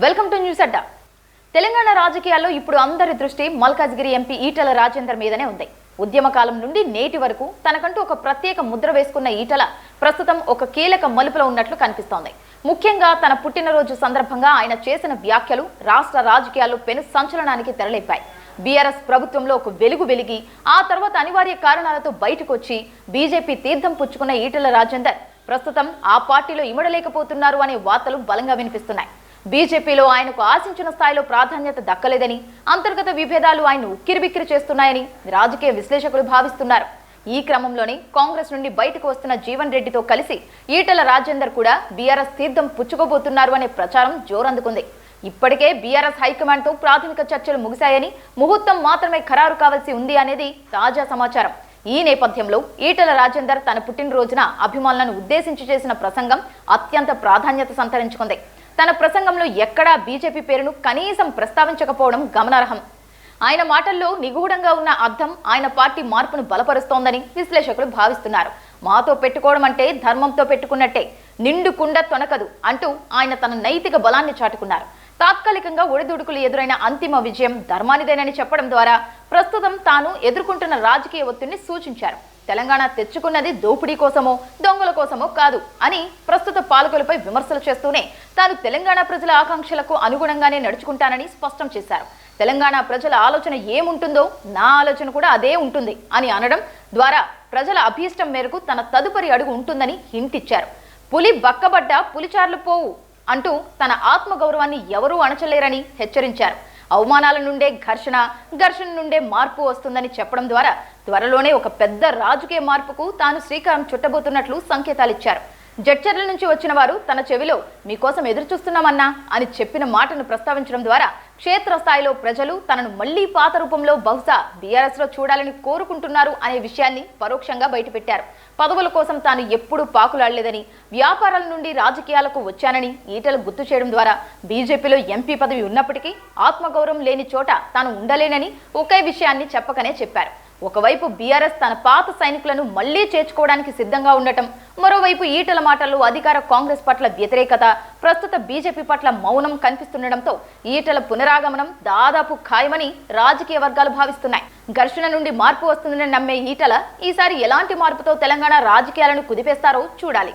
Welcome to news అడ్డా. తెలంగాణ రాజకీయాల్లో ఇప్పుడు అందరి దృష్టి మల్కాజ్గిరి ఎంపీ ఈటల రాజేందర్ మీదనే ఉంది. ఉద్యమ కాలం నుండి నేటి వరకు తనకంటూ ఒక ప్రత్యేక ముద్ర వేసుకున్న ఈటల ప్రస్తుతం ఒక కీలక మలుపులో ఉన్నట్లు కనిపిస్తోంది. ముఖ్యంగా తన పుట్టినరోజు సందర్భంగా ఆయన చేసిన వ్యాఖ్యలు రాష్ట్ర రాజకీయాల్లో పెను సంచలనానికి తెరలేపాయి. బీఆర్ఎస్ ప్రభుత్వంలో ఒక వెలుగు వెలిగి ఆ తర్వాత అనివార్య కారణాలతో బయటకు వచ్చి బీజేపీ తీర్థం పుచ్చుకున్న ఈటల రాజేందర్ ప్రస్తుతం ఆ పార్టీలో ఇమడలేకపోతున్నారు అనే వార్తలు బలంగా వినిపిస్తున్నాయి. బీజేపీలో ఆయనకు ఆశించిన స్థాయిలో ప్రాధాన్యత దక్కలేదని, అంతర్గత విభేదాలు ఆయన ఉక్కిరిబిక్కిరి చేస్తున్నాయని రాజకీయ విశ్లేషకులు భావిస్తున్నారు. ఈ క్రమంలోనే కాంగ్రెస్ నుండి బయటకు వస్తున్న జీవన్ రెడ్డితో కలిసి ఈటల రాజేందర్ కూడా బీఆర్ఎస్ తీర్థం పుచ్చుకోబోతున్నారు అనే ప్రచారం జోరందుకుంది. ఇప్పటికే బీఆర్ఎస్ హైకమాండ్ తో ప్రాథమిక చర్చలు ముగిశాయని, ముహూర్తం మాత్రమే ఖరారు కావాల్సి ఉంది అనేది తాజా సమాచారం. ఈ నేపథ్యంలో ఈటల రాజేందర్ తన పుట్టినరోజున అభిమానులను ఉద్దేశించి చేసిన ప్రసంగం అత్యంత ప్రాధాన్యత సంతరించుకుంది. తన ప్రసంగంలో ఎక్కడా బీజేపీ పేరును కనీసం ప్రస్తావించకపోవడం గమనార్హం. ఆయన మాటల్లో నిగూఢంగా ఉన్న అర్థం ఆయన పార్టీ మార్పును బలపరుస్తోందని విశ్లేషకులు భావిస్తున్నారు. మాతో పెట్టుకోవడం అంటే ధర్మంతో పెట్టుకున్నట్టే, నిండు కుండ తొనకదు అంటూ ఆయన తన నైతిక బలాన్ని చాటుకున్నారు. తాత్కాలికంగా ఒడిదుడుకులు ఎదురైన అంతిమ విజయం ధర్మానిదేనని చెప్పడం ద్వారా ప్రస్తుతం తాను ఎదుర్కొంటున్న రాజకీయ ఒత్తిడిని సూచించారు. తెలంగాణ తెచ్చుకున్నది దోపిడీ కోసమో దొంగల కోసమో కాదు అని ప్రస్తుత పాలకులపై విమర్శలు చేస్తూనే తాను తెలంగాణ ప్రజల ఆకాంక్షలకు అనుగుణంగానే నడుచుకుంటానని స్పష్టం చేశారు. తెలంగాణ ప్రజల ఆలోచన ఏముంటుందో నా ఆలోచన కూడా అదే ఉంటుంది అని అనడం ద్వారా ప్రజల అభీష్టం మేరకు తన తదుపరి అడుగు ఉంటుందని హింట్ ఇచ్చారు. పులి బక్కబడ్డ పులిచార్లు పోవు అంటూ తన ఆత్మగౌరవాన్ని ఎవరూ అణచలేరని హెచ్చరించారు. అవమానాల నుండే ఘర్షణ నుండే మార్పు వస్తుందని చెప్పడం ద్వారా త్వరలోనే ఒక పెద్ద రాజకీయ మార్పుకు తాను శ్రీకారం చుట్టబోతున్నట్లు సంకేతాలిచ్చారు. జడ్చర్ల నుంచి వచ్చిన వారు తన చెవిలో మీకోసం ఎదురు చూస్తున్నామన్నా అని చెప్పిన మాటను ప్రస్తావించడం ద్వారా క్షేత్రస్థాయిలో ప్రజలు తనను మళ్లీ పాత రూపంలో బహుశా బీఆర్ఎస్ లో చూడాలని కోరుకుంటున్నారు అనే విషయాన్ని పరోక్షంగా బయటపెట్టారు. పదవుల కోసం తాను ఎప్పుడూ పాకులాడలేదని, వ్యాపారాల నుండి రాజకీయాలకు వచ్చానని ఈటలు గుర్తు చేయడం ద్వారా బీజేపీలో ఎంపీ పదవి ఉన్నప్పటికీ ఆత్మగౌరవం లేని చోట తాను ఉండలేనని ఒకే విషయాన్ని చెప్పకనే చెప్పారు. ఒకవైపు బీఆర్ఎస్ తన పాత సైనికులను మళ్లీ చేర్చుకోవడానికి సిద్ధంగా ఉండటం, మరోవైపు ఈటల మాటల్లో అధికార కాంగ్రెస్ పట్ల వ్యతిరేకత, ప్రస్తుత బీజేపీ పట్ల మౌనం కనిపిస్తుండటంతో ఈటల పునరాగమనం దాదాపు ఖాయమని రాజకీయ వర్గాలు భావిస్తున్నాయి. ఘర్షణ నుండి మార్పు వస్తుందని నమ్మే ఈటల ఈసారి ఎలాంటి మార్పుతో తెలంగాణ రాజకీయాలను కుదిపేస్తారో చూడాలి.